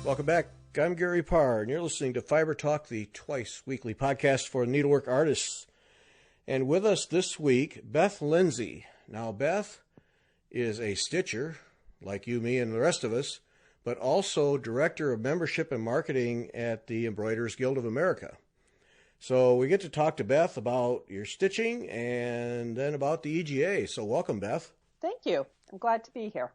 Welcome back. I'm Gary Parr, and you're listening to Fiber Talk, the twice-weekly podcast for needlework artists. And with us this week, Beth Lindsey. Now, Beth is a stitcher, like you, me, and the rest of us, but also Director of Membership and Marketing at the Embroiderers Guild of America. So we get to talk to Beth about your stitching and then about the EGA. So welcome, Beth. Thank you. I'm glad to be here.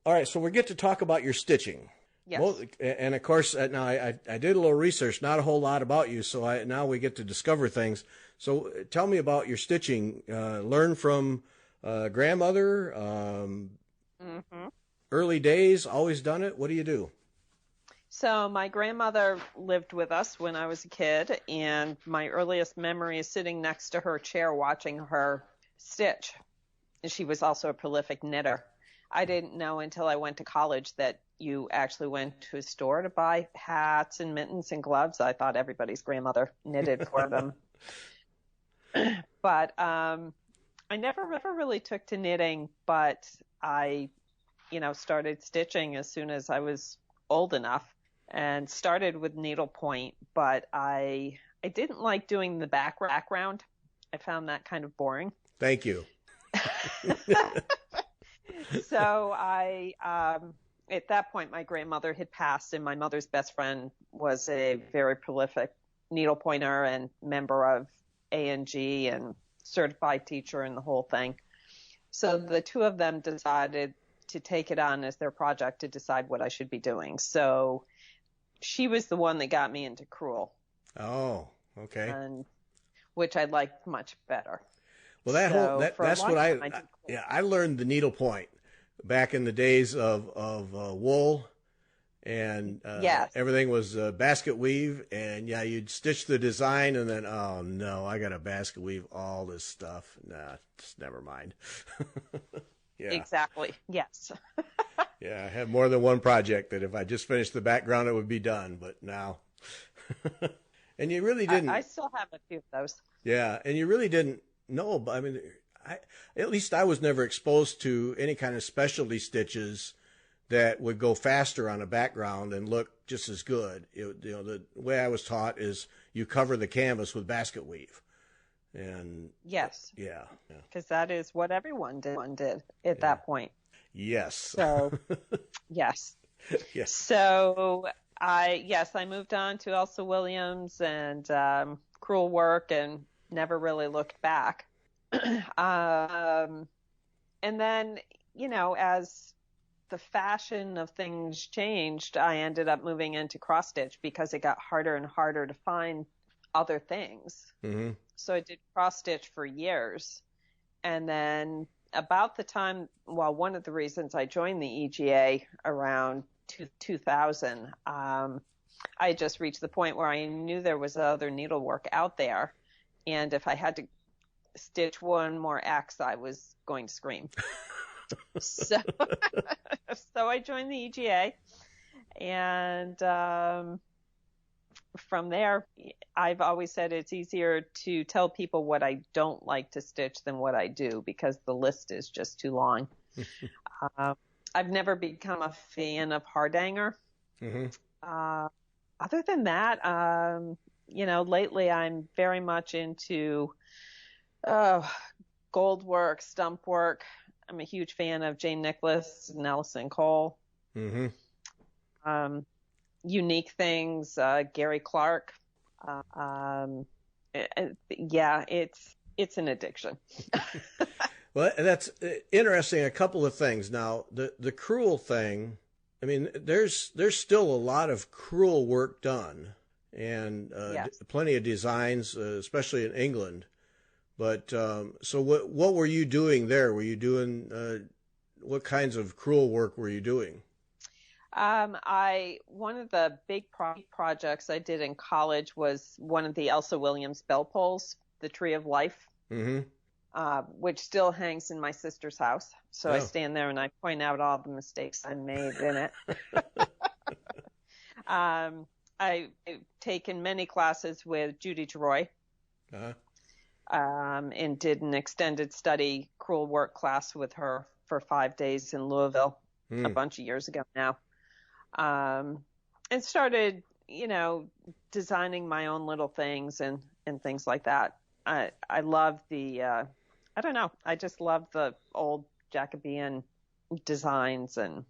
All right, so we get to talk about your stitching. Yes. Well, and of course, now I did a little research, not a whole lot about you, so now we get to discover things. So tell me about your stitching. Learn from grandmother, early days, always done it. What do you do? So my grandmother lived with us when I was a kid, and my earliest memory is sitting next to her chair watching her stitch. She was also a prolific knitter. I didn't know until I went to college that you actually went to a store to buy hats and mittens and gloves. I thought everybody's grandmother knitted for them. But I never really took to knitting, but I, started stitching as soon as I was old enough and started with needlepoint, but I didn't like doing the background. I found that kind of boring. Thank you. So at that point, my grandmother had passed, and my mother's best friend was a very prolific needlepointer and member of A&G and certified teacher and the whole thing. So the two of them decided to take it on as their project to decide what I should be doing. So she was the one that got me into crewel. Oh, okay. And which I liked much better. Well, that's what I learned the needlepoint back in the days of wool, and yes. Everything was basket weave, and you'd stitch the design, and then oh no, I got to basket weave all this stuff. Nah, just never mind. Yeah. Exactly. Yes. Yeah, I had more than one project that if I just finished the background, it would be done, but now. And you really didn't. I still have a few of those. Yeah, and you really didn't know. I mean, at least I was never exposed to any kind of specialty stitches that would go faster on a background and look just as good. The way I was taught is you cover the canvas with basket weave. And yes. Yeah. Because that is what everyone did at that point. Yes. So, yes. Yes. So, I moved on to Elsa Williams and crewel work and never really looked back. And then, as the fashion of things changed, I ended up moving into cross stitch because it got harder and harder to find other things. Mm-hmm. So I did cross stitch for years. And then about the time, one of the reasons I joined the EGA around 2000, I just reached the point where I knew there was other needlework out there. And if I had to stitch one more X, I was going to scream. So I joined the EGA. And from there, I've always said it's easier to tell people what I don't like to stitch than what I do because the list is just too long. I've never become a fan of hardhanger. Mm-hmm. Other than that, lately I'm very much into gold work, stump work. I'm a huge fan of Jane Nicholas and Ellison Cole. Mm-hmm. Unique things, Gary Clark. It's an addiction. Well, that's interesting. A couple of things. Now, the crewel thing, I mean, there's still a lot of crewel work done and yes. Plenty of designs, especially in England. But so what were you doing there? Were you doing what kinds of crewel work were you doing? One of the big projects I did in college was one of the Elsa Williams bell pulls, the Tree of Life, mm-hmm. Which still hangs in my sister's house. So I stand there and I point out all the mistakes I made in it. I've taken many classes with Judy Geroy, and did an extended study crewel work class with her for 5 days in Louisville a bunch of years ago now. and started, designing my own little things and things like that. I love the, I don't know, I just love the old Jacobean designs and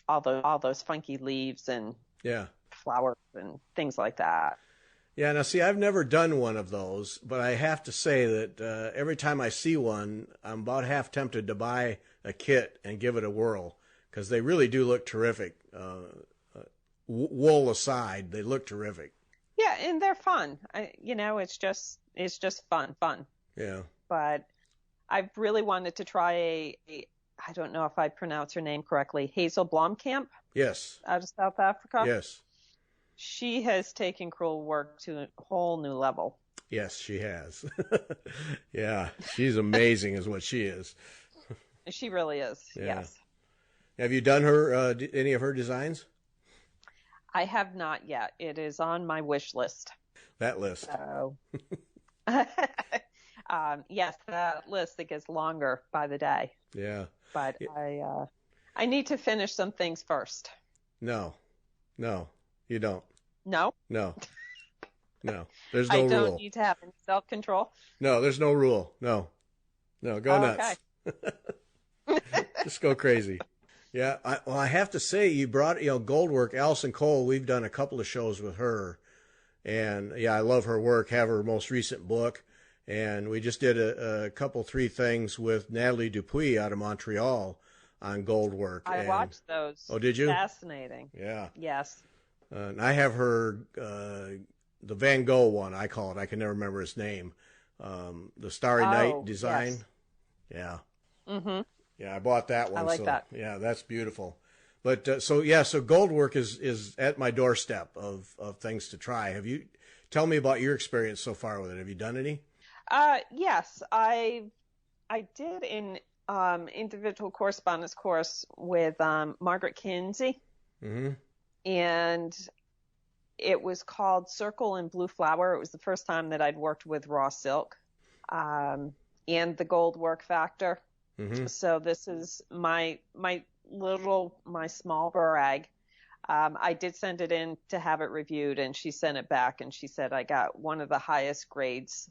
all those funky leaves and Yeah. flowers and things like that. Yeah, now see, I've never done one of those, but I have to say that every time I see one, I'm about half tempted to buy a kit and give it a whirl because they really do look terrific. Wool aside, they look terrific. Yeah, and they're fun. It's just fun. Yeah. But I've really wanted to try I don't know if I pronounce her name correctly, Hazel Blomkamp. Yes. Out of South Africa. Yes. She has taken crewel work to a whole new level. Yes, she has. Yeah, she's amazing is what she is. She really is, Yeah. yes. Have you done her any of her designs? I have not yet. It is on my wish list. That list. So, yes, that list, it gets longer by the day. Yeah. But I need to finish some things first. No, you don't. No? No. There's no I rule. don't need to have any self-control. No, there's no rule. No, go nuts. Okay. Just go crazy. Yeah, I have to say, you brought, Goldwork, Alison Cole, we've done a couple of shows with her. And, yeah, I love her work, have her most recent book. And we just did a couple, 3 things with Natalie Dupuis out of Montreal on Goldwork. I watched those. Oh, did you? Fascinating. Yeah. Yes. And I have her, the Van Gogh one, I call it. I can never remember his name. The Starry Night design. Yes. Yeah. Mm-hmm. Yeah, I bought that one. I like that. Yeah, that's beautiful. But so Goldwork is at my doorstep of things to try. Tell me about your experience so far with it. Have you done any? Yes, I did an individual correspondence course with Margaret Kinsey. Mm-hmm. And it was called Circle and Blue Flower. It was the first time that I'd worked with raw silk and the gold work factor. Mm-hmm. So this is my small brag. I did send it in to have it reviewed, and she sent it back, and she said I got one of the highest grades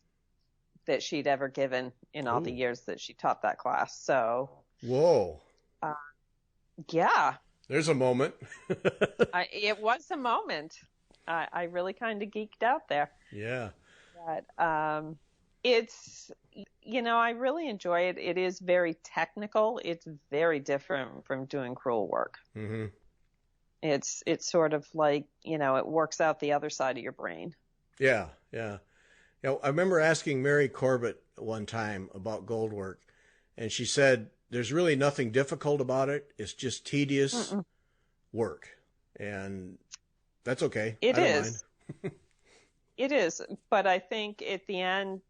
that she'd ever given in all the years that she taught that class. So, whoa, yeah, there's a moment. It was a moment. I really kind of geeked out there. Yeah, but it's, I really enjoy it. It is very technical. It's very different from doing crewel work. Mm-hmm. It's sort of like, it works out the other side of your brain. Yeah. I remember asking Mary Corbett one time about gold work, and she said, there's really nothing difficult about it. It's just tedious work. And that's okay. It I don't is. mind. It is. But I think at the end,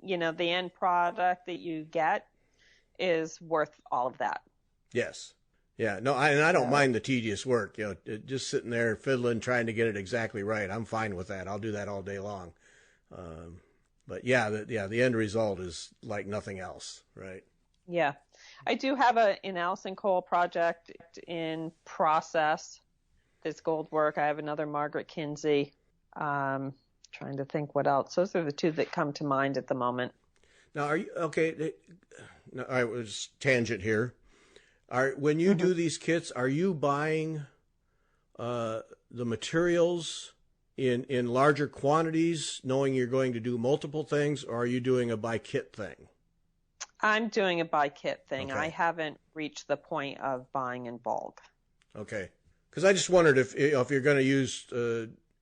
the end product that you get is worth all of that. Yes. Yeah. No, I don't mind the tedious work. Just sitting there fiddling, trying to get it exactly right. I'm fine with that. I'll do that all day long. But the end result is like nothing else, right? Yeah. I do have an Alison Cole project in process. This gold work. I have another Margaret Kinsey. Trying to think what else. Those are the 2 that come to mind at the moment. Now, are you okay? I was tangent here. When you do these kits, are you buying the materials in larger quantities, knowing you're going to do multiple things, or are you doing a by kit thing? I'm doing a by kit thing. Okay. I haven't reached the point of buying in bulk. Okay, because I just wondered if you're going to use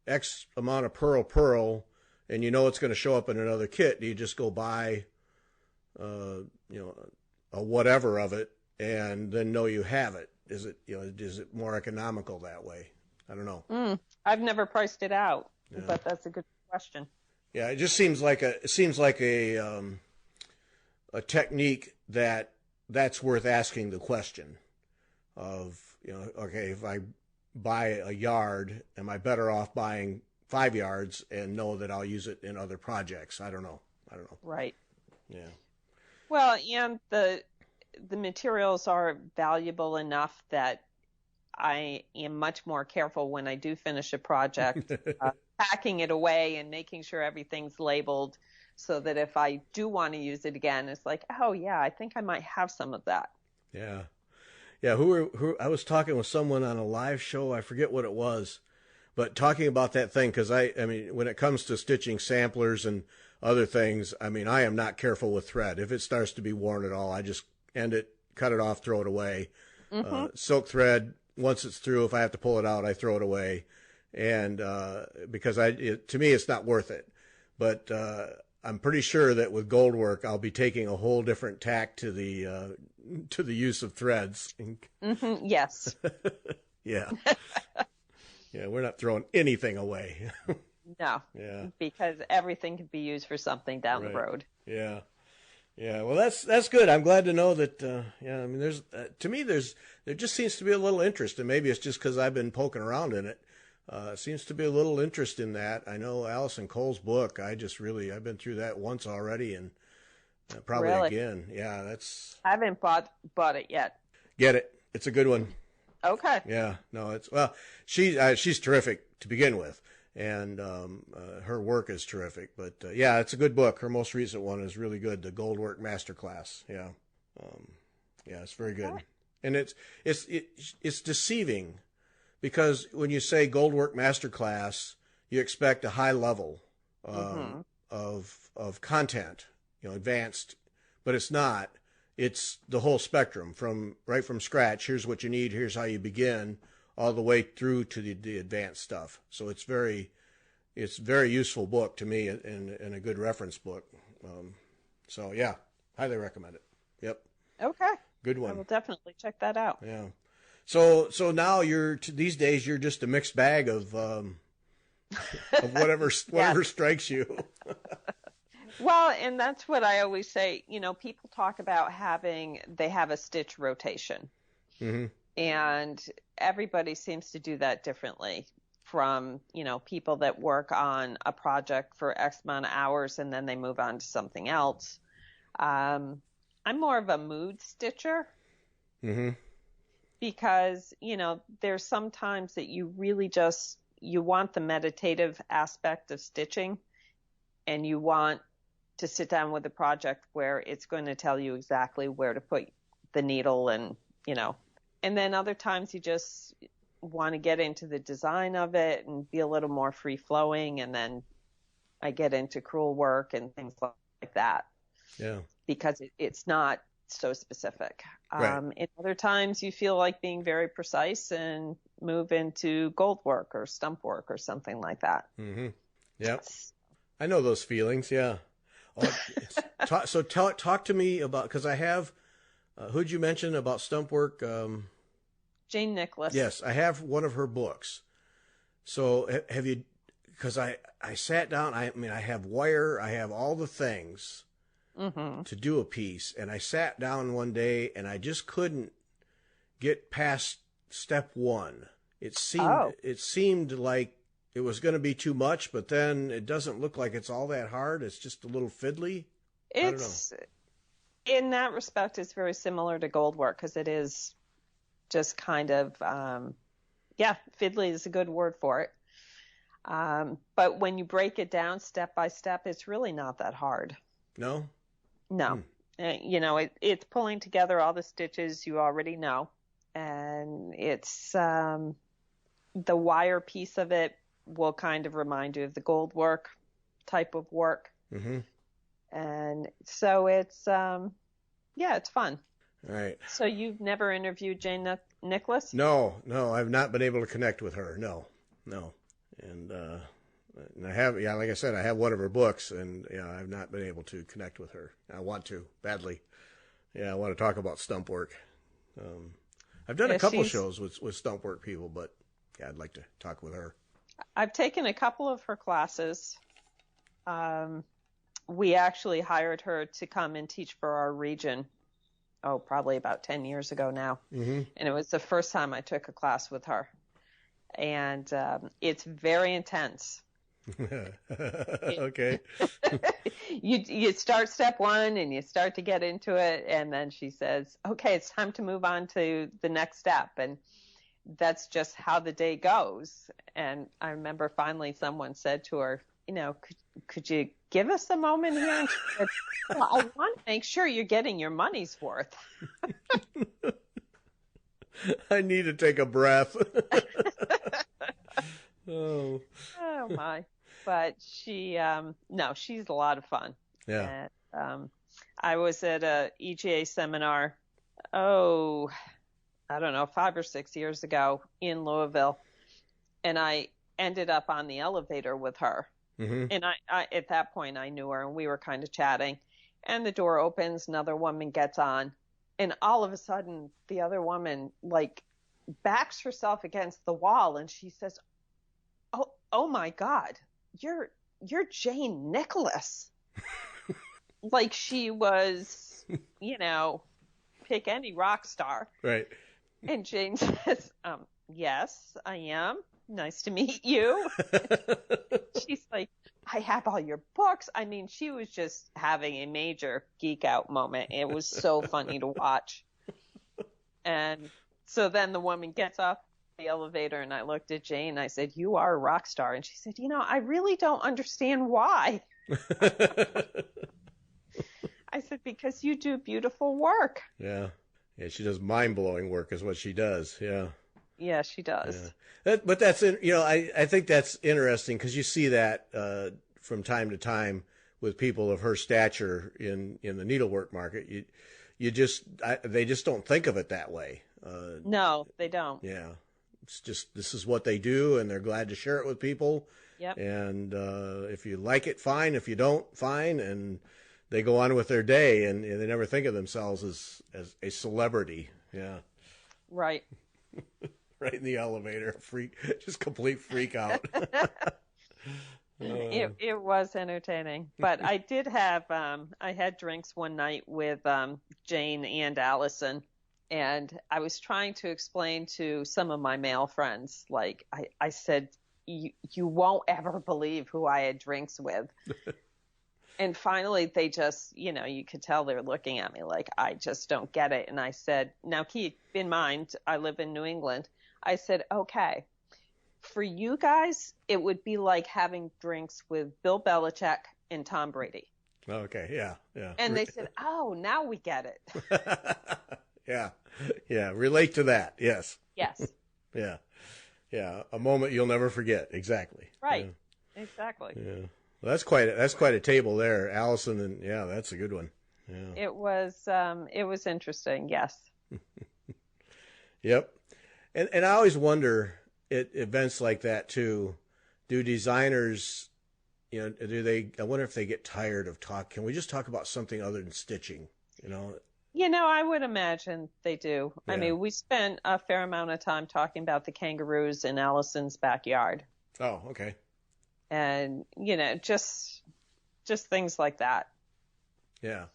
X amount of pearl, and it's going to show up in another kit, do you just go buy, a whatever of it, and then know you have it? Is it more economical that way? I don't know. I've never priced it out, but that's a good question. Yeah, it just seems like a technique that's worth asking the question of, okay, if I buy a yard, am I better off buying 5 yards and know that I'll use it in other projects? I don't know. Right. Yeah. Well, and the materials are valuable enough that I am much more careful when I do finish a project, packing it away and making sure everything's labeled so that if I do want to use it again, it's like, oh yeah, I think I might have some of that. Yeah. Yeah. I was talking with someone on a live show. I forget what it was, but talking about that thing. Cause I mean, when it comes to stitching samplers and other things, I mean, I am not careful with thread. If it starts to be worn at all, I just end it, cut it off, throw it away. Silk thread, once it's through, if I have to pull it out, I throw it away. And, because to me, it's not worth it, but, I'm pretty sure that with gold work, I'll be taking a whole different tack to the use of threads. Yes. Yeah. Yeah. We're not throwing anything away. No. Yeah. Because everything could be used for something down the road. Yeah. Yeah. Well, that's good. I'm glad to know that, yeah, I mean, there just seems to be a little interest, and maybe it's just because I've been poking around in it. Seems to be a little interest in that. I know Allison Cole's book. I've been through that once already, and probably again. Yeah, I haven't bought it yet. Get it. It's a good one. Okay. Yeah. No, she's terrific to begin with, and her work is terrific. But yeah, it's a good book. Her most recent one is really good. The Gold Work Masterclass. Yeah. Yeah, it's very good, and it's deceiving. Because when you say Goldwork Masterclass, you expect a high level of content, advanced, but it's not. It's the whole spectrum right from scratch. Here's what you need. Here's how you begin, all the way through to the advanced stuff. So it's very useful book to me, and a good reference book. So yeah, highly recommend it. Yep. Okay. Good one. I will definitely check that out. Yeah. So now these days you're just a mixed bag of whatever strikes you. Well, and that's what I always say. People talk about they have a stitch rotation, and everybody seems to do that differently. From people that work on a project for X amount of hours and then they move on to something else. I'm more of a mood stitcher. Because, there's some times that you really you want the meditative aspect of stitching, and you want to sit down with a project where it's going to tell you exactly where to put the needle and then other times you just want to get into the design of it and be a little more free flowing. And then I get into crewel work and things like that. Yeah. Because it's not so specific. Right. And other times you feel like being very precise and move into gold work or stump work or something like that. Yep. I know those feelings. Yeah. So talk to me about, because I have, who'd you mention about stump work? Jane Nicholas. Yes, I have one of her books. So have you, because I sat down, I have wire, I have all the things to do a piece. And I sat down one day and I just couldn't get past step one. It seemed like it was going to be too much, but then it doesn't look like it's all that hard. It's just a little fiddly. I don't know. In that respect, it's very similar to gold work because it is just kind of, fiddly is a good word for it. But when you break it down step by step, it's really not that hard. No? No. It's pulling together all the stitches you already know. And it's the wire piece of it will kind of remind you of the gold work type of work. And so it's, it's fun. All right. So you've never interviewed Jane Nicholas? No, I've not been able to connect with her. No. And I have, like I said, I have one of her books, and I've not been able to connect with her. I want to badly. Yeah, I want to talk about stump work. I've done a couple shows with stump work people, but I'd like to talk with her. I've taken a couple of her classes. We actually hired her to come and teach for our region. Probably about 10 years ago now. And it was the first time I took a class with her. And it's very intense. Okay. You start step one and you start to get into it. And then she says, okay, it's time to move on to the next step. And that's just how the day goes. And I remember finally someone said to her, could you give us a moment here? And she said, well, I want to make sure you're getting your money's worth. I need to take a breath. Oh my. But she's a lot of fun. Yeah. And, I was at a EGA seminar, I don't know, 5 or 6 years ago in Louisville. And I ended up on the elevator with her. Mm-hmm. And I at that point, I knew her, and we were kind of chatting. And the door opens, another woman gets on. And all of a sudden, the other woman, backs herself against the wall, and she says, oh my God, you're Jane Nicholas. Like she was, pick any rock star. Right. And Jane says, yes, I am. Nice to meet you. She's like, I have all your books. I mean, she was just having a major geek out moment. It was so funny to watch. And so then the woman gets off the elevator, and I looked at Jane. I said, you are a rock star. And she said, I really don't understand why. I said, because you do beautiful work. Yeah. Yeah, she does mind-blowing work is what she does. Yeah. Yeah, she does. Yeah. But that's, I think that's interesting because you see that from time to time with people of her stature in the needlework market. They just don't think of it that way. No, they don't. Yeah. It's just, this is what they do, and they're glad to share it with people. Yep. And if you like it, fine. If you don't, fine. And they go on with their day, and they never think of themselves as a celebrity. Yeah. Right. Right in the elevator, just complete freak out. It was entertaining, but I did have I had drinks one night with Jane and Allison, and I was trying to explain to some of my male friends, like I said, you won't ever believe who I had drinks with. And finally, they just, you could tell they were looking at me like, I just don't get it. And I said, now keep in mind, I live in New England. I said, okay, for you guys, it would be like having drinks with Bill Belichick and Tom Brady. Okay, yeah, yeah. And they said, oh, now we get it. Yeah, yeah, relate to that, yes. Yes. Yeah, yeah, a moment you'll never forget, exactly. Right, yeah. Exactly. Yeah. Well, that's quite a table there, Allison, and yeah, that's a good one. Yeah. It was interesting, yes. Yep. And I always wonder at events like that too, do designers, I wonder if they get tired of can we just talk about something other than stitching, I would imagine they do. Yeah. I mean, we spent a fair amount of time talking about the kangaroos in Allison's backyard. Oh, okay. And, just things like that. Yeah.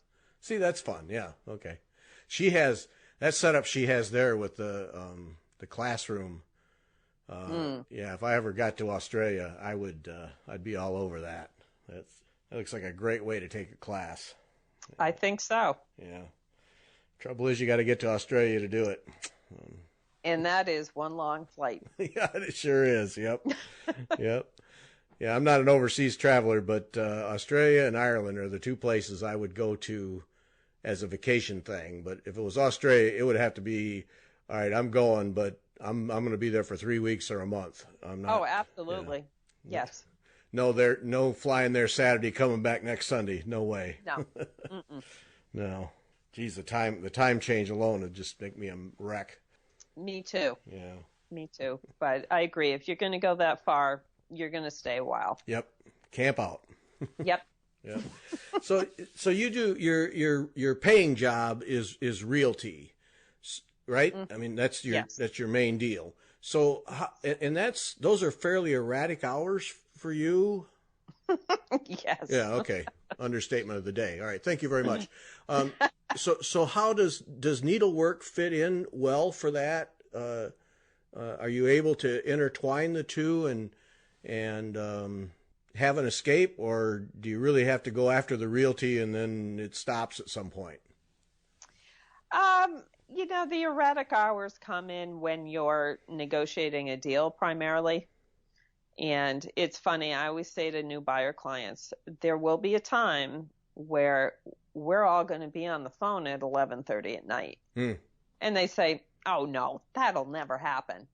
See, that's fun. Yeah. Okay. She has that setup she has there with the classroom. Yeah. If I ever got to Australia, I'd be all over that. That looks like a great way to take a class. I think so. Yeah. Trouble is you got to get to Australia to do it. And that is one long flight. Yeah, it sure is. Yep. Yep. Yeah, I'm not an overseas traveler, but Australia and Ireland are the two places I would go to as a vacation thing. But if it was Australia, it would have to be, all right, I'm going, but I'm going to be there for 3 weeks or a month. I'm not. Oh, absolutely. Yeah. Yes. No flying there Saturday, coming back next Sunday. No way. No. No. Geez, the time change alone would just make me a wreck. Me too. Yeah. Me too. But I agree. If you're going to go that far, you're going to stay a while. Yep. Camp out. Yep. Yeah. So you do your paying job is realty, right? Mm-hmm. I mean, that's your main deal. So, and those are fairly erratic hours for you. Yes. Yeah. Okay. Understatement of the day. All right. Thank you very much. So how does needlework fit in well for that? Are you able to intertwine the two and have an escape, or do you really have to go after the realty and then it stops at some point? The erratic hours come in when you're negotiating a deal primarily. And it's funny, I always say to new buyer clients, there will be a time where we're all going to be on the phone at 11:30 at night. Mm. And they say, oh, no, that'll never happen.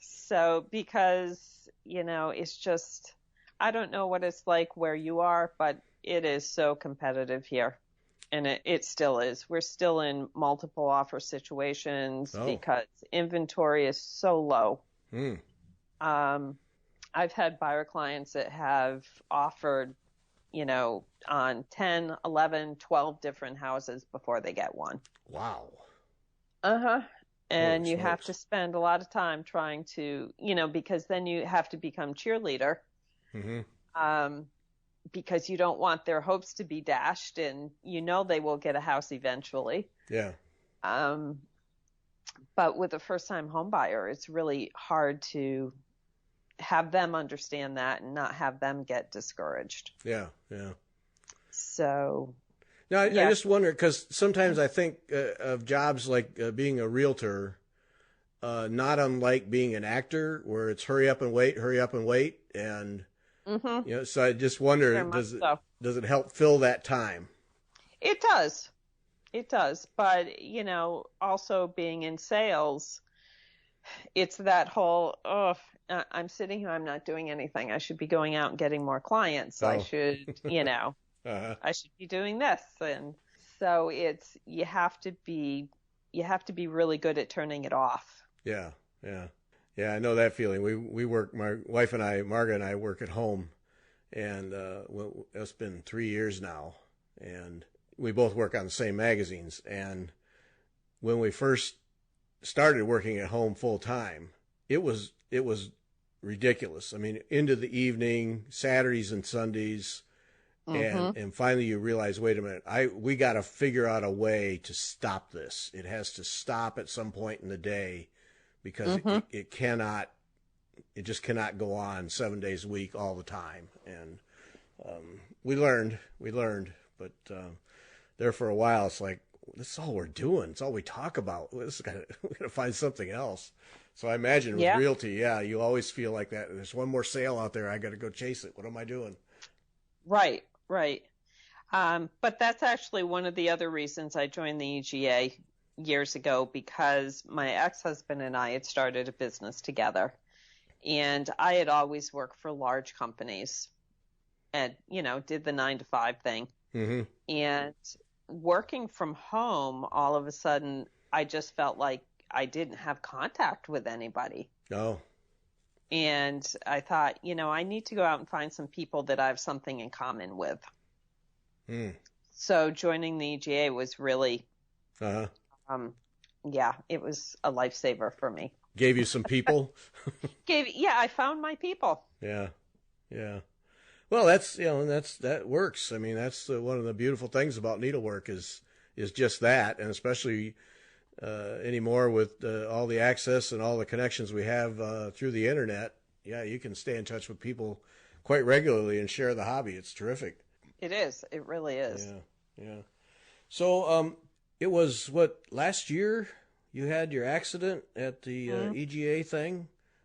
So because, it's just, I don't know what it's like where you are, but it is so competitive here. And it still is. We're still in multiple offer situations because inventory is so low. Mm. I've had buyer clients that have offered, on 10, 11, 12 different houses before they get one. Wow. Uh-huh. And Holy you smokes. have to spend a lot of time trying to, because then you have to become cheerleader. Mm-hmm. Because you don't want their hopes to be dashed, and they will get a house eventually. Yeah. But with a first-time home buyer, it's really hard to have them understand that and not have them get discouraged. Yeah. Yeah. So. Now, yeah. I just wonder, because sometimes I think of jobs like being a realtor, not unlike being an actor, where it's hurry up and wait, and Mm-hmm. so I just wonder, Very much so. does it help fill that time? It does. But, also being in sales, it's that whole, I'm sitting here, I'm not doing anything. I should be going out and getting more clients. I should, Uh-huh. I should be doing this. And so you have to be really good at turning it off. Yeah. Yeah. Yeah, I know that feeling. We work, my wife and I, Marga and I work at home, and it's been 3 years now, and we both work on the same magazines. And when we first started working at home full time, it was ridiculous. I mean, into the evening, Saturdays and Sundays, and finally you realize, wait a minute, we got to figure out a way to stop this. It has to stop at some point in the day. Because it just cannot go on 7 days a week all the time. And we learned, but there for a while, it's like, this is all we're doing. It's all we talk about. We're going to find something else. So I imagine with realty, you always feel like that. There's one more sale out there. I got to go chase it. What am I doing? Right. But that's actually one of the other reasons I joined the EGA years ago, because my ex-husband and I had started a business together, and I had always worked for large companies and, did the 9-to-5 thing. Mm-hmm. And working from home, all of a sudden, I just felt like I didn't have contact with anybody. Oh. And I thought, I need to go out and find some people that I have something in common with. Mm. So joining the EGA was really, Uh-huh. It was a lifesaver for me. Gave you some people? I found my people. Yeah. Well, that works. I mean, that's one of the beautiful things about needlework is just that, and especially anymore with all the access and all the connections we have through the internet. Yeah, you can stay in touch with people quite regularly and share the hobby. It's terrific. It is. It really is. Yeah. So, it was last year you had your accident at the EGA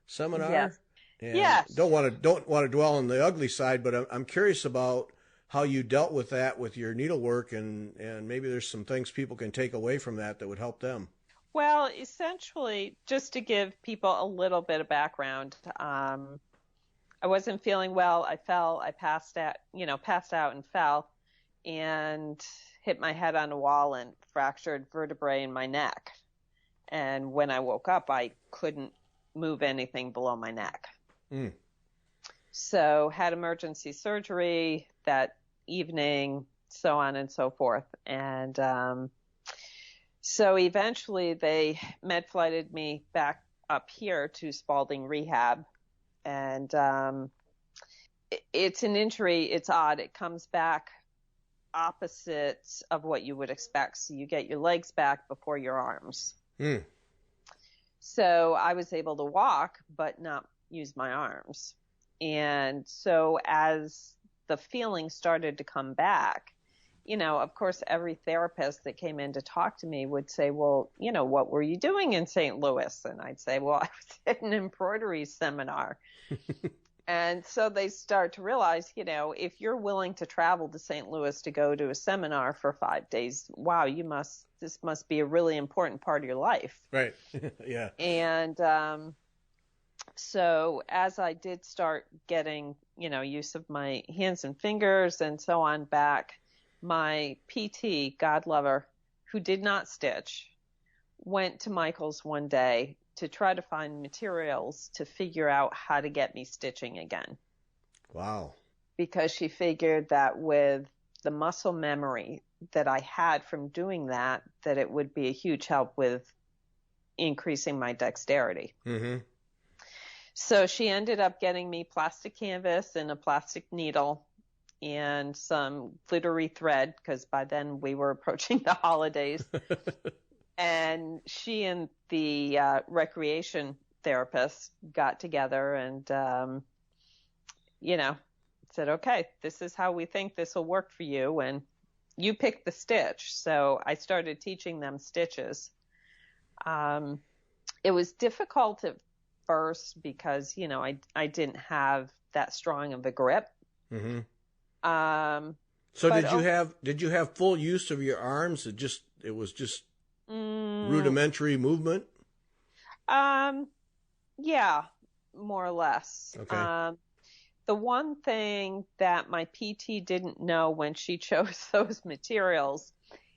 seminar? Yes. And yes. Don't want to dwell on the ugly side, but I'm curious about how you dealt with that with your needlework, and maybe there's some things people can take away from that would help them. Well, essentially, just to give people a little bit of background, I wasn't feeling well. I fell. I passed out and fell, and hit my head on a wall and fractured vertebrae in my neck. And when I woke up, I couldn't move anything below my neck. Mm. So had emergency surgery that evening, so on and so forth. And so eventually they med flighted me back up here to Spalding Rehab. And it's an injury. It's odd. It comes back opposites of what you would expect. So you get your legs back before your arms. Mm. So I was able to walk, but not use my arms. And so as the feeling started to come back, of course, every therapist that came in to talk to me would say, well, what were you doing in St. Louis? And I'd say, well, I was at an embroidery seminar. And so they start to realize, if you're willing to travel to St. Louis to go to a seminar for 5 days, wow, this must be a really important part of your life. Right. Yeah. And so as I did start getting, use of my hands and fingers and so on back, my PT, God love her, who did not stitch, went to Michael's one day to try to find materials to figure out how to get me stitching again. Wow. Because she figured that with the muscle memory that I had from doing that it would be a huge help with increasing my dexterity. Mm-hmm. So she ended up getting me plastic canvas and a plastic needle and some glittery thread, because by then we were approaching the holidays. And she and the recreation therapist got together and, said, okay, this is how we think this will work for you. And you pick the stitch. So I started teaching them stitches. It was difficult at first because, I didn't have that strong of a grip. Mm-hmm. So but did you have full use of your arms? It was just rudimentary movement? Yeah, more or less. Okay. The one thing that my PT didn't know when she chose those materials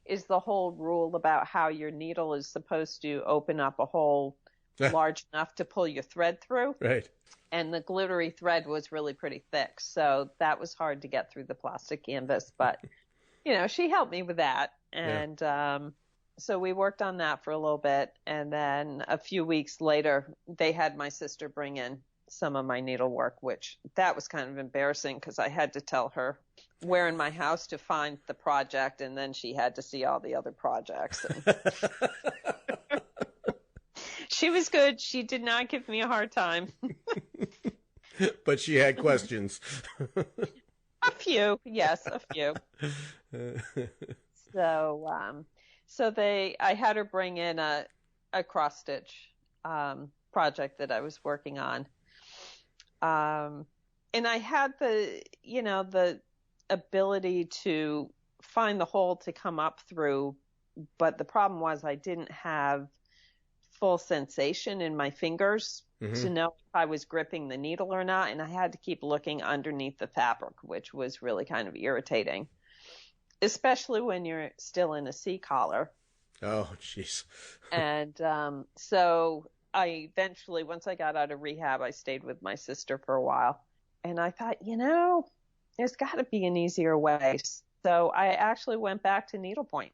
is the whole rule about how your needle is supposed to open up a hole large enough to pull your thread through. Right. And the glittery thread was really pretty thick. So that was hard to get through the plastic canvas. But, she helped me with that. And so we worked on that for a little bit. And then a few weeks later, they had my sister bring in some of my needlework, which that was kind of embarrassing because I had to tell her where in my house to find the project. And then she had to see all the other projects. She was good. She did not give me a hard time. But she had questions. A few, yes, a few. So, I had her bring in a cross stitch project that I was working on, and I had the ability to find the hole to come up through, but the problem was I didn't have full sensation in my fingers to know if I was gripping the needle or not. And I had to keep looking underneath the fabric, which was really kind of irritating, especially when you're still in a C-collar. Oh, jeez. And so I eventually, once I got out of rehab, I stayed with my sister for a while. And I thought, there's got to be an easier way. So I actually went back to needlepoint.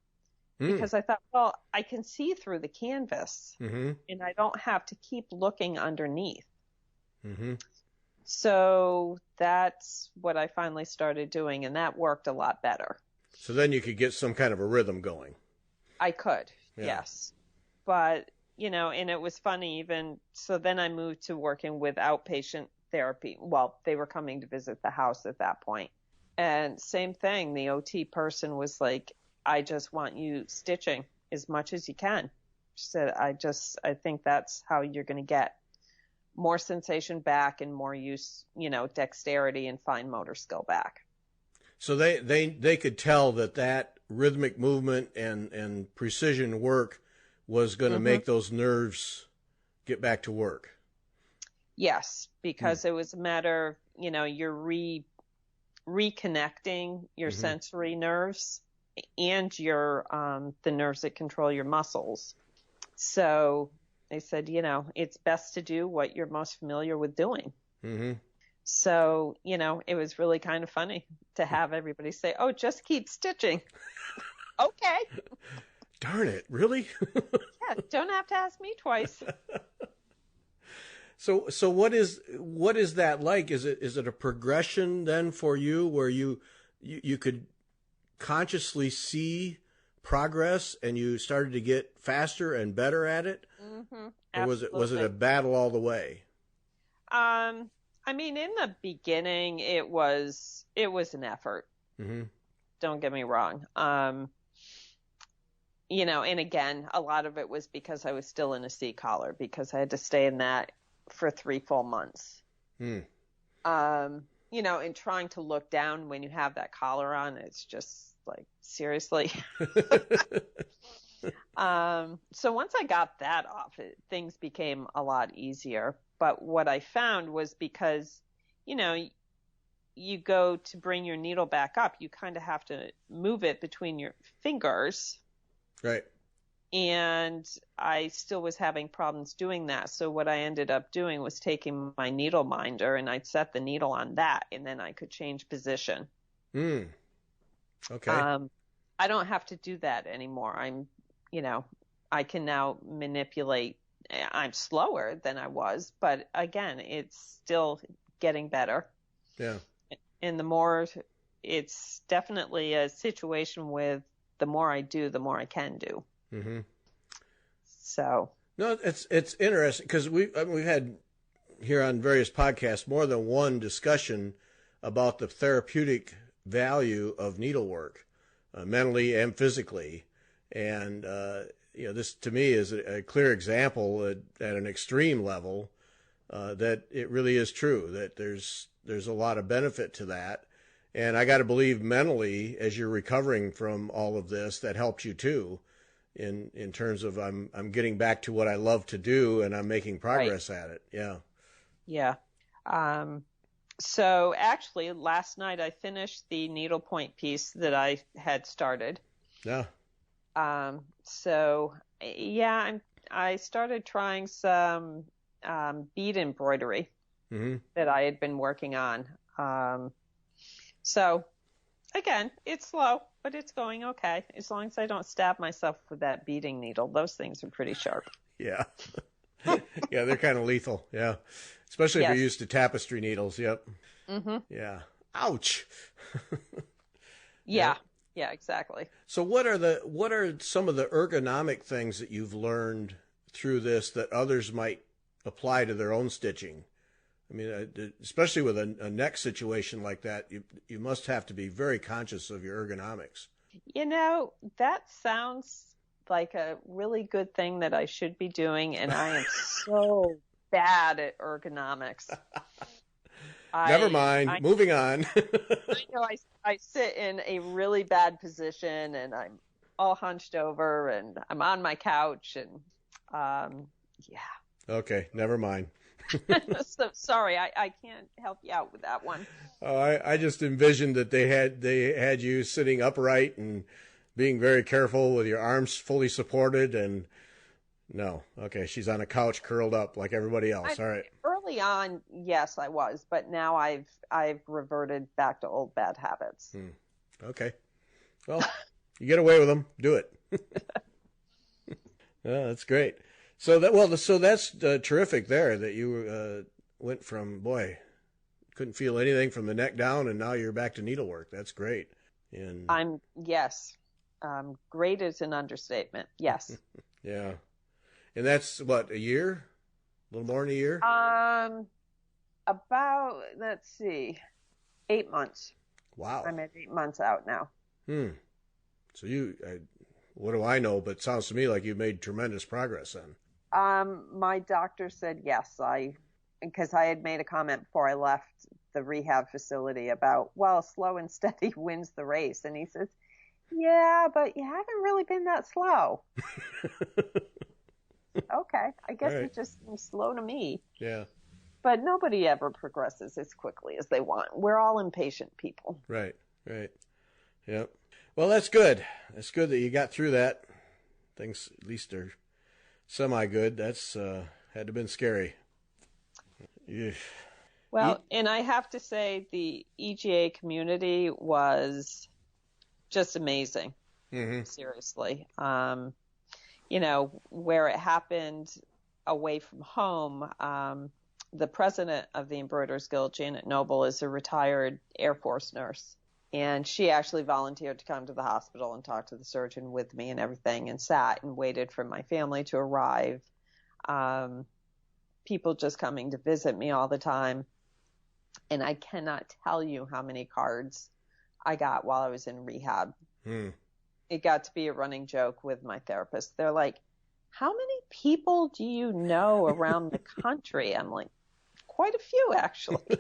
Because I thought, well, I can see through the canvas and I don't have to keep looking underneath. Mm-hmm. So that's what I finally started doing, and that worked a lot better. So then you could get some kind of a rhythm going. I could, yes. But, and it was funny even, so then I moved to working with outpatient therapy. Well, they were coming to visit the house at that point. And same thing, the OT person was like, I just want you stitching as much as you can. She said, I think that's how you're going to get more sensation back and more use, dexterity and fine motor skill back. So they could tell that rhythmic movement and precision work was going to make those nerves get back to work. Yes, because it was a matter of, you're reconnecting your sensory nerves and your the nerves that control your muscles. So they said, it's best to do what you're most familiar with doing. Mm-hmm. So, it was really kind of funny to have everybody say, oh, just keep stitching. Okay. Darn it, really? Yeah, don't have to ask me twice. So what is that like? Is it a progression then for you where you could consciously see progress and you started to get faster and better at it? Or was it a battle all the way? In the beginning it was an effort. Don't get me wrong. And again, a lot of it was because I was still in a C collar because I had to stay in that for 3 full months. And trying to look down when you have that collar on, it's just like, seriously. So once I got that off, things became a lot easier. But what I found was because, you go to bring your needle back up, you kind of have to move it between your fingers. Right. And I still was having problems doing that. So what I ended up doing was taking my needle minder and I'd set the needle on that and then I could change position. Okay. I don't have to do that anymore. I can now manipulate. I'm slower than I was, but again, it's still getting better. Yeah. And it's definitely a situation with the more I do, the more I can do. Mm-hmm. So. No, it's interesting because we've had here on various podcasts more than one discussion about the therapeutic value of needlework, mentally and physically, and this to me is a clear example at an extreme level that it really is true that there's a lot of benefit to that. And I got to believe mentally, as you're recovering from all of this, that helped you too, in terms of I'm getting back to what I love to do and I'm making progress at it. Yeah. Yeah. So actually, last night I finished the needlepoint piece that I had started. Yeah. So yeah, I started trying some bead embroidery that I had been working on. So again, it's slow, but it's going okay. As long as I don't stab myself with that beading needle. Those things are pretty sharp. Yeah. Yeah, they're kind of lethal. Yeah. Especially if you're used to tapestry needles. Yep. Mm-hmm. Yeah. Ouch. Yeah. Yeah, exactly. So what are some of the ergonomic things that you've learned through this that others might apply to their own stitching? I mean, especially with a neck situation like that, you must have to be very conscious of your ergonomics. That sounds like a really good thing that I should be doing, and I am so bad at ergonomics. Never mind. Moving on. I know I sit in a really bad position, and I'm all hunched over, and I'm on my couch, and yeah. Okay, never mind. So sorry, I can't help you out with that one. I just envisioned that they had you sitting upright and being very careful with your arms fully supported, and no. Okay, she's on a couch curled up like everybody else. All right. Early on, yes, I was, but now I've reverted back to old bad habits. Okay. Well, you get away with them. Do it. Yeah, that's great. So that's terrific there that you went from, couldn't feel anything from the neck down, and now you're back to needlework. That's great. And yes. Great is an understatement. Yes. Yeah. And that's what, a year? A little more than a year? About, let's see, 8 months. Wow. I'm at 8 months out now. So what do I know? But it sounds to me like you've made tremendous progress then. My doctor said yes, because I had made a comment before I left the rehab facility about, slow and steady wins the race. And he says, yeah, but you haven't really been that slow. Okay, I guess it just seems slow to me. Yeah. But nobody ever progresses as quickly as they want. We're all impatient people. Right. Yep. Well, that's good. That's good that you got through that. Things at least are semi-good. That's had to have been scary. Well, and I have to say the EGA community was just amazing. Mm-hmm. Seriously. Where it happened away from home, the president of the Embroiderers Guild, Janet Noble, is a retired Air Force nurse. And she actually volunteered to come to the hospital and talk to the surgeon with me and everything, and sat and waited for my family to arrive. People just coming to visit me all the time. And I cannot tell you how many cards I got while I was in rehab. It got to be a running joke with my therapist. They're like, how many people do you know around the country? I'm like, quite a few, actually.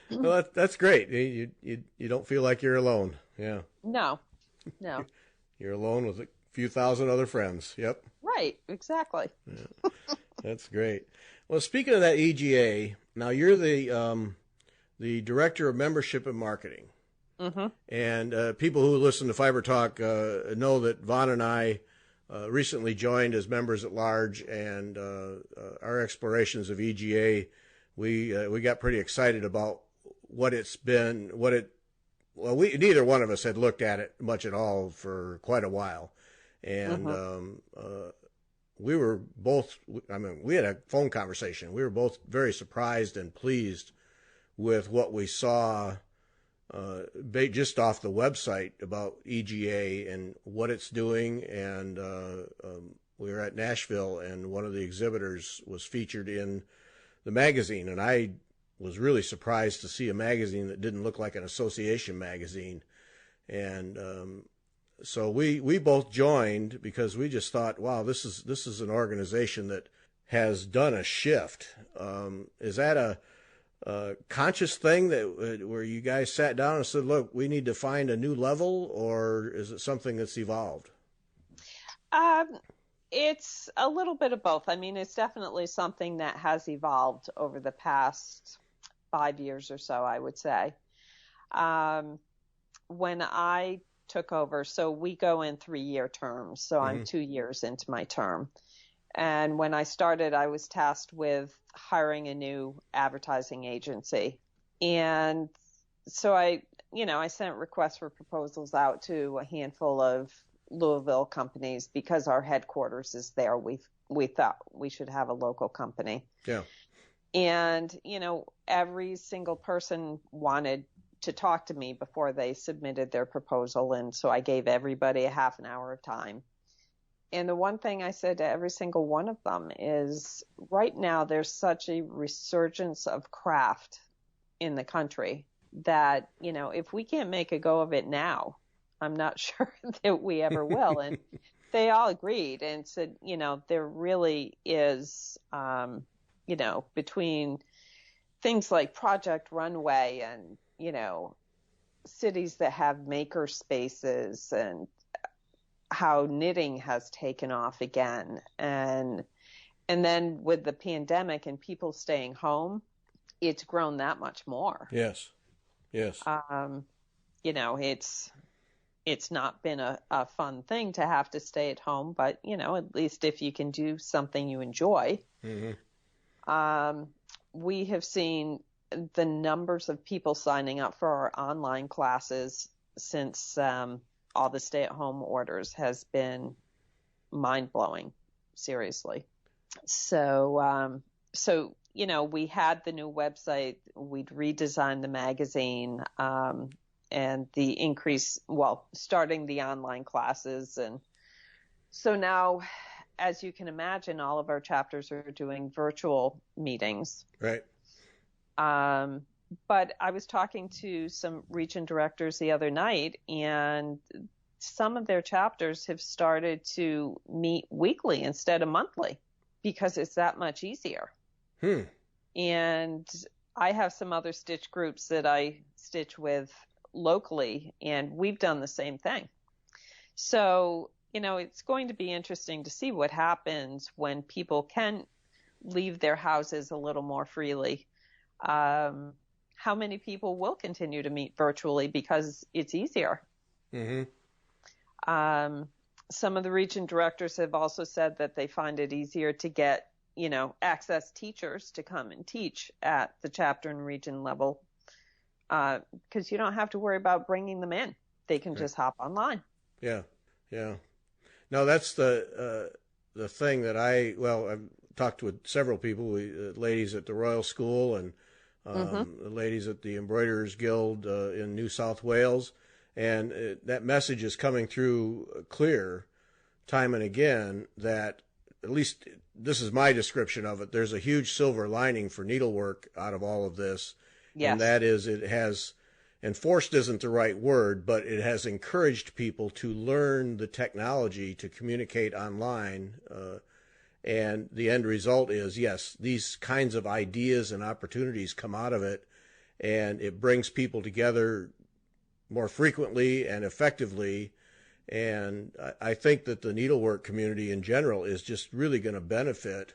Well, that's great. You don't feel like you're alone. Yeah. No. You're alone with a few thousand other friends. Yep. Right. Exactly. Yeah. That's great. Well, speaking of that EGA, now you're the director of membership and marketing. Mm-hmm. And people who listen to Fiber Talk know that Vaughn and I recently joined as members at large, and our explorations of EGA, we got pretty excited about what it's been. Well, neither one of us had looked at it much at all for quite a while, and we were both. I mean, we had a phone conversation. We were both very surprised and pleased with what we saw. Just off the website about EGA and what it's doing, and we were at Nashville, and one of the exhibitors was featured in the magazine, and I was really surprised to see a magazine that didn't look like an association magazine, and so we both joined because we just thought, wow, this is an organization that has done a shift. Is that a conscious thing that where you guys sat down and said, look, we need to find a new level, or is it something that's evolved? It's a little bit of both. I mean, it's definitely something that has evolved over the past 5 years or so, I would say. When I took over, so we go in 3-year terms, so I'm 2 years into my term. And when I started, I was tasked with hiring a new advertising agency. And so I sent requests for proposals out to a handful of Louisville companies because our headquarters is there. We thought we should have a local company. Yeah. And, every single person wanted to talk to me before they submitted their proposal. And so I gave everybody a half an hour of time. And the one thing I said to every single one of them is, right now there's such a resurgence of craft in the country that, if we can't make a go of it now, I'm not sure that we ever will. And they all agreed and said, there really is, between things like Project Runway and, cities that have maker spaces, and how knitting has taken off again. And then with the pandemic and people staying home, it's grown that much more. Yes. It's not been a fun thing to have to stay at home, but, at least if you can do something you enjoy. We have seen the numbers of people signing up for our online classes since all the stay-at-home orders has been mind-blowing, seriously. So, we had the new website, we'd redesigned the magazine, and the increase, starting the online classes. And so now, as you can imagine, all of our chapters are doing virtual meetings. Right. But I was talking to some region directors the other night, and some of their chapters have started to meet weekly instead of monthly because it's that much easier. And I have some other stitch groups that I stitch with locally, and we've done the same thing. So, it's going to be interesting to see what happens when people can leave their houses a little more freely. How many people will continue to meet virtually because it's easier? Some of the region directors have also said that they find it easier to get, access teachers to come and teach at the chapter and region level, because you don't have to worry about bringing them in. They can just hop online. Yeah. No, that's the thing that I've talked with several people, ladies at the Royal School and the ladies at the Embroiderers Guild in New South Wales, and that message is coming through clear time and again that, at least this is my description of it, there's a huge silver lining for needlework out of all of this. Yes. And that is, it has and forced isn't the right word, but it has encouraged people to learn the technology to communicate online. And the end result is, yes, these kinds of ideas and opportunities come out of it, and it brings people together more frequently and effectively. And I think that the needlework community in general is just really going to benefit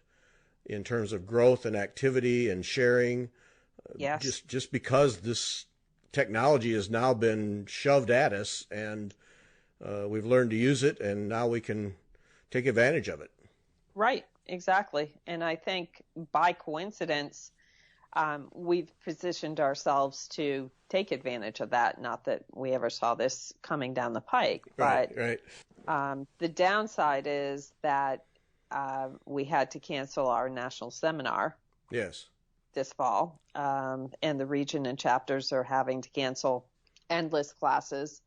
in terms of growth and activity and sharing. Yes. Just because this technology has now been shoved at us, and we've learned to use it, and now we can take advantage of it. Right, exactly. And I think by coincidence, we've positioned ourselves to take advantage of that. Not that we ever saw this coming down the pike, but right. The downside is that we had to cancel our national seminar. Yes. This fall, and the region and chapters are having to cancel endless classes.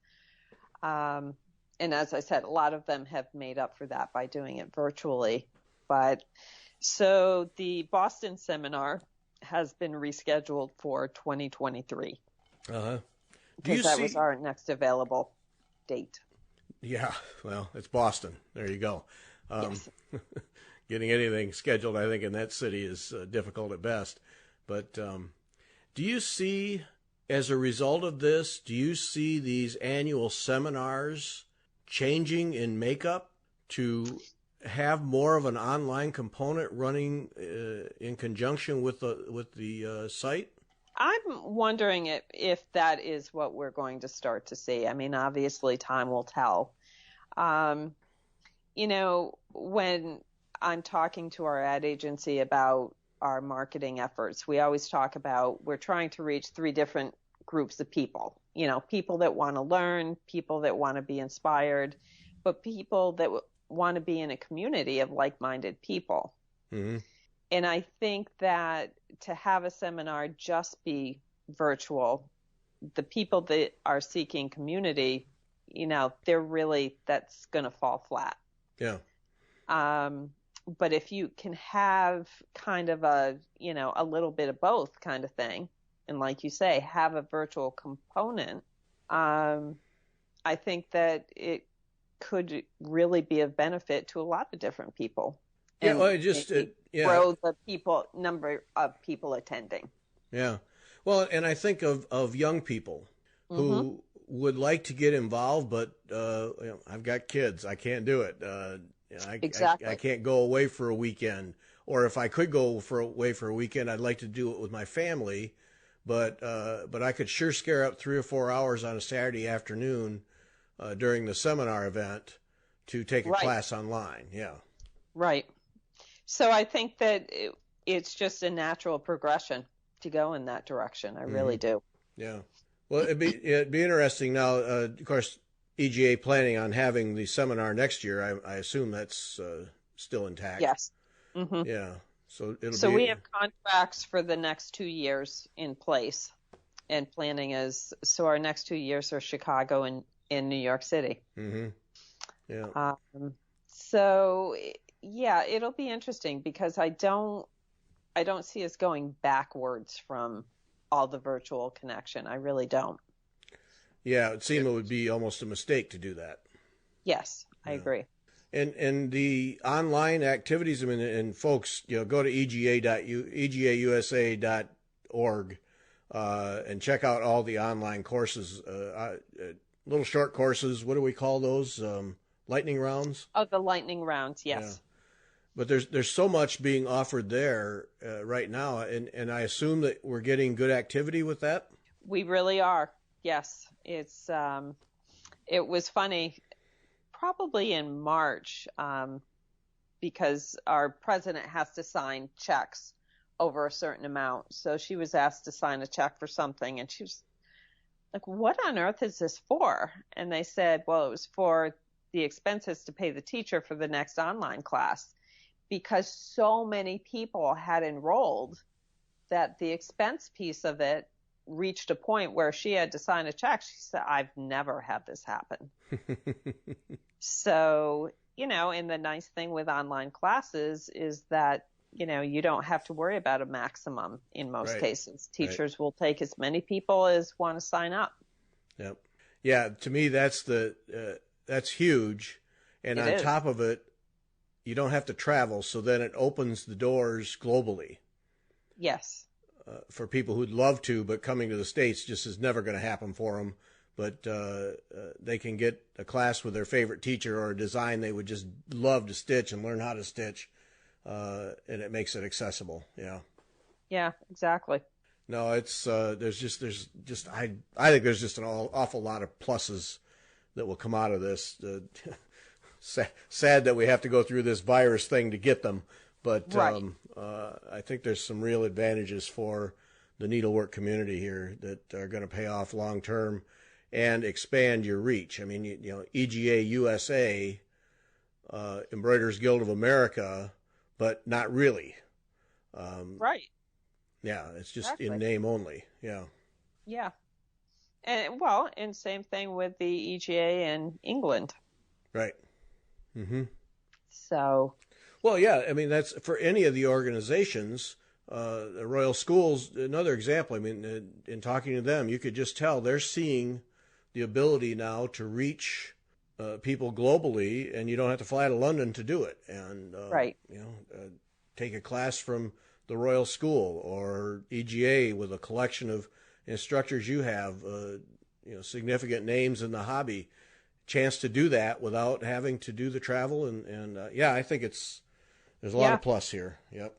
And as I said, a lot of them have made up for that by doing it virtually. But so the Boston seminar has been rescheduled for 2023. Because that was our next available date. Yeah, well, it's Boston. There you go. Yes. Getting anything scheduled, I think, in that city is difficult at best. But do you see, as a result of this, do you see these annual seminars changing in makeup to have more of an online component running in conjunction with the site? I'm wondering if that is what we're going to start to see. I mean, obviously, time will tell. When I'm talking to our ad agency about our marketing efforts, we always talk about we're trying to reach three different groups of people. People that want to learn, people that want to be inspired, but people that want to be in a community of like-minded people. Mm-hmm. And I think that to have a seminar just be virtual, the people that are seeking community, that's going to fall flat. Yeah. But if you can have kind of a little bit of both kind of thing, and like you say, have a virtual component, I think that it could really be of benefit to a lot of different people. Yeah, well, grow the number of people attending. Yeah. Well, and I think of young people who would like to get involved, but I've got kids. I can't do it. Exactly. I can't go away for a weekend. Or if I could go away for a weekend, I'd like to do it with my family. But I could sure scare up 3 or 4 hours on a Saturday afternoon during the seminar event to take a class online. Yeah. Right. So I think that it's just a natural progression to go in that direction. I really do. Yeah. Well, it'd be interesting now. Of course, EGA planning on having the seminar next year. I assume that's still intact. Yes. Mm-hmm. Yeah. So we have contracts for the next 2 years in place, and planning is so our next 2 years are Chicago and in New York City. Mm-hmm. Yeah. Yeah, it'll be interesting because I don't see us going backwards from all the virtual connection. I really don't. Yeah, it seemed it would be almost a mistake to do that. Yes, I agree. And the online activities, I mean, and folks, go to egausa.org and check out all the online courses, little short courses. What do we call those? Lightning rounds? Oh, the lightning rounds, yes. Yeah. But there's so much being offered there right now, and I assume that we're getting good activity with that? We really are, yes. It was funny, probably in March, because our president has to sign checks over a certain amount. So she was asked to sign a check for something, and she was like, what on earth is this for? And they said, well, it was for the expenses to pay the teacher for the next online class, because so many people had enrolled that the expense piece of it reached a point where she had to sign a check. She said, I've never had this happen. So, and the nice thing with online classes is that you don't have to worry about a maximum in most Right. cases. Right. Teachers will take as many people as want to sign up. Yep. Yeah, to me that's that's huge, and It on is. top of it, you don't have to travel, so then it opens the doors globally Yes. for people who'd love to, but coming to the States just is never going to happen for them. But they can get a class with their favorite teacher or a design they would just love to stitch and learn how to stitch, and it makes it accessible. Yeah. Yeah, exactly. No, it's there's just I think there's just an awful lot of pluses that will come out of this. Sad that we have to go through this virus thing to get them, but Right. I think there's some real advantages for the needlework community here that are going to pay off long term and expand your reach. I mean, EGA USA, Embroiderers Guild of America, but not really. Right. Yeah, it's just Exactly. in name only. Yeah. Yeah. And same thing with the EGA in England. Right. Mm-hmm. So, Well, yeah, I mean, that's for any of the organizations. The Royal Schools, another example. I mean, in talking to them, you could just tell they're seeing the ability now to reach people globally, and you don't have to fly to London to do it. And right. take a class from the Royal School or EGA with a collection of instructors you have, significant names in the hobby, chance to do that without having to do the travel. And yeah, I think there's a lot of plus here. Yep.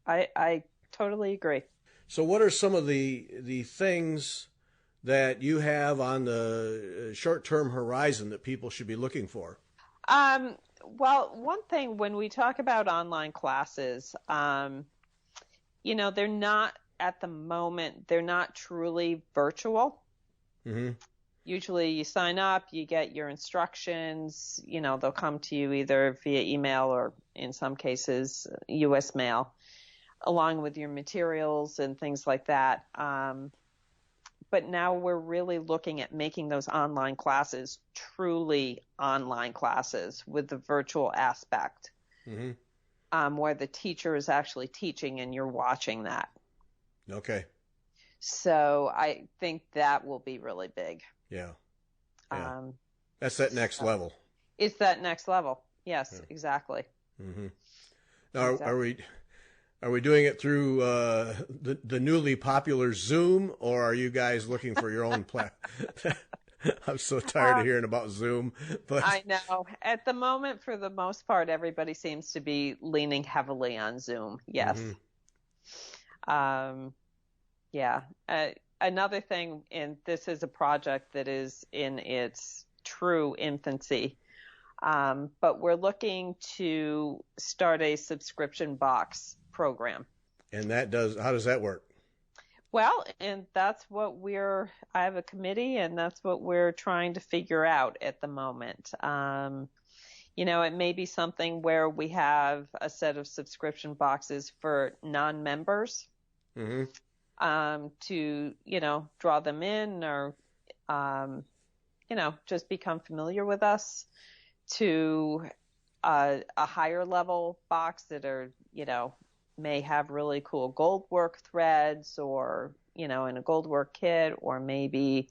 I totally agree. So what are some of the things that you have on the short-term horizon that people should be looking for? Well, one thing when we talk about online classes, they're not at the moment, they're not truly virtual. Mm-hmm. Usually you sign up, you get your instructions, they'll come to you either via email or in some cases US mail, along with your materials and things like that. But now we're really looking at making those online classes truly online classes with the virtual aspect, where the teacher is actually teaching and you're watching that. Okay. So I think that will be really big. Yeah. That's that next level. It's that next level. Yes, exactly. Mm-hmm. Now, are we doing it through the newly popular Zoom, or are you guys looking for your own platform? I'm so tired of hearing about Zoom. But I know. At the moment, for the most part, everybody seems to be leaning heavily on Zoom. Yes. Yeah. Another thing, and this is a project that is in its true infancy, but we're looking to start a subscription box program. And how does that work? Well, and that's what I have a committee, and that's what we're trying to figure out at the moment. It may be something where we have a set of subscription boxes for non-members. To, draw them in or, just become familiar with us, to a higher level box that are, may have really cool gold work threads or, in a gold work kit, or maybe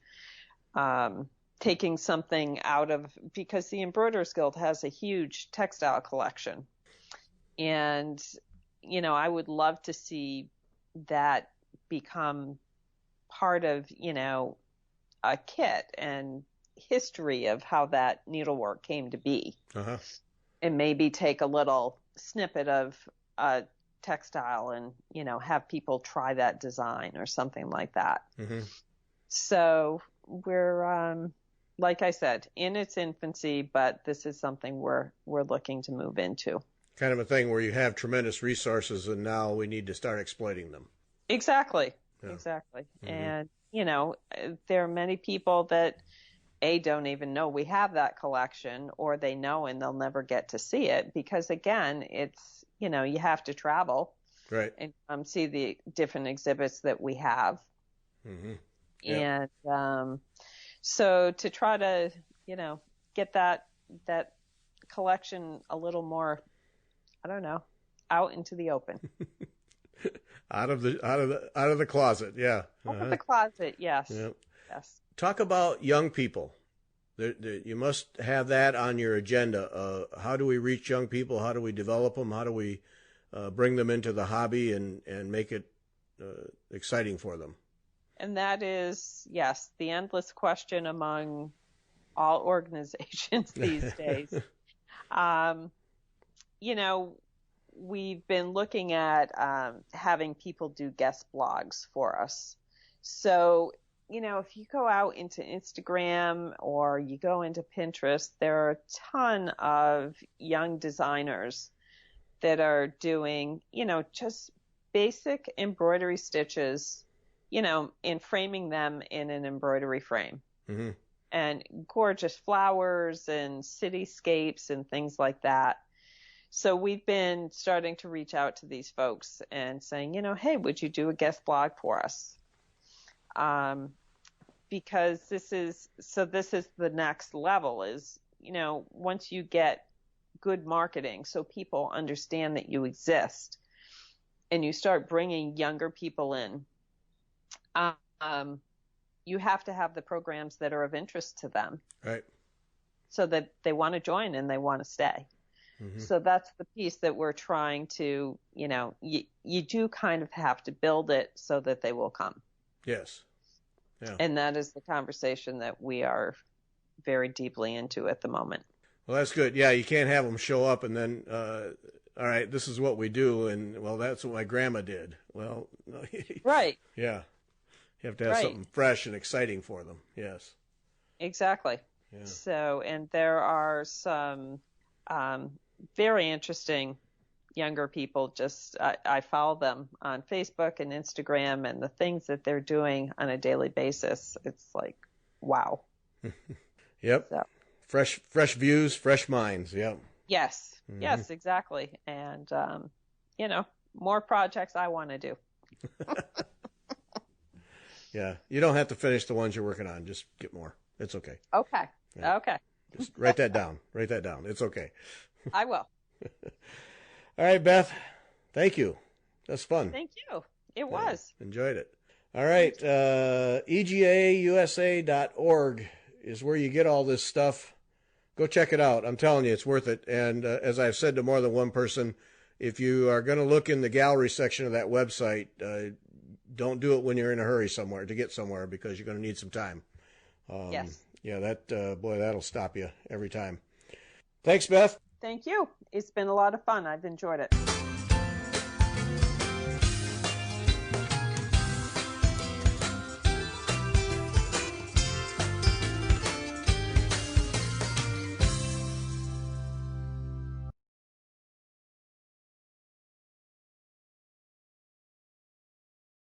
taking something out of, because the Embroiderers Guild has a huge textile collection. And, I would love to see that become part of, a kit and history of how that needlework came to be. And maybe take a little snippet of a textile and, have people try that design or something like that. So we're, like I said, in its infancy, but this is something we're looking to move into. Kind of a thing where you have tremendous resources and now we need to start exploiting them. Exactly. Yeah. Exactly. And, there are many people that don't even know we have that collection, or they know and they'll never get to see it because, again, it's, you have to travel. Right. And see the different exhibits that we have. Yep. And so to try to, get that collection a little more, I don't know, out into the open. Out of the closet, yeah. Out of the closet, yes. Yep. Yes. Talk about young people. You must have that on your agenda. How do we reach young people? How do we develop them? How do we bring them into the hobby and make it exciting for them? And that is, yes, the endless question among all organizations these days. We've been looking at having people do guest blogs for us. So, if you go out into Instagram or you go into Pinterest, there are a ton of young designers that are doing, just basic embroidery stitches, and framing them in an embroidery frame. Mm-hmm. And gorgeous flowers and cityscapes and things like that. So we've been starting to reach out to these folks and saying, hey, would you do a guest blog for us? Because this is the next level is, once you get good marketing so people understand that you exist and you start bringing younger people in, you have to have the programs that are of interest to them. Right. So that they want to join and they want to stay. Mm-hmm. So that's the piece that we're trying to, you do kind of have to build it so that they will come. Yes. Yeah. And that is the conversation that we are very deeply into at the moment. Well, that's good. Yeah, you can't have them show up and then, all right, this is what we do, and, well, that's what my grandma did. Well, right. Yeah. You have to have something fresh and exciting for them. Yes. Exactly. Yeah. So, and there are some very interesting younger people. I follow them on Facebook and Instagram, and the things that they're doing on a daily basis, it's like, wow. Yep. So. Fresh views, fresh minds. Yep. Yes. Mm-hmm. Yes, exactly. And, more projects I want to do. Yeah. You don't have to finish the ones you're working on. Just get more. It's okay. Okay. Yeah. Okay. Just write that down. Write that down. It's okay. I will. All right, Beth. Thank you. That's fun. Thank you. It was. Enjoyed it. All right. EGAUSA.org is where you get all this stuff. Go check it out. I'm telling you, it's worth it. And as I've said to more than one person, if you are going to look in the gallery section of that website, don't do it when you're in a hurry to get somewhere, because you're going to need some time. Yes. Yeah, that'll stop you every time. Thanks, Beth. Thank you. It's been a lot of fun. I've enjoyed it.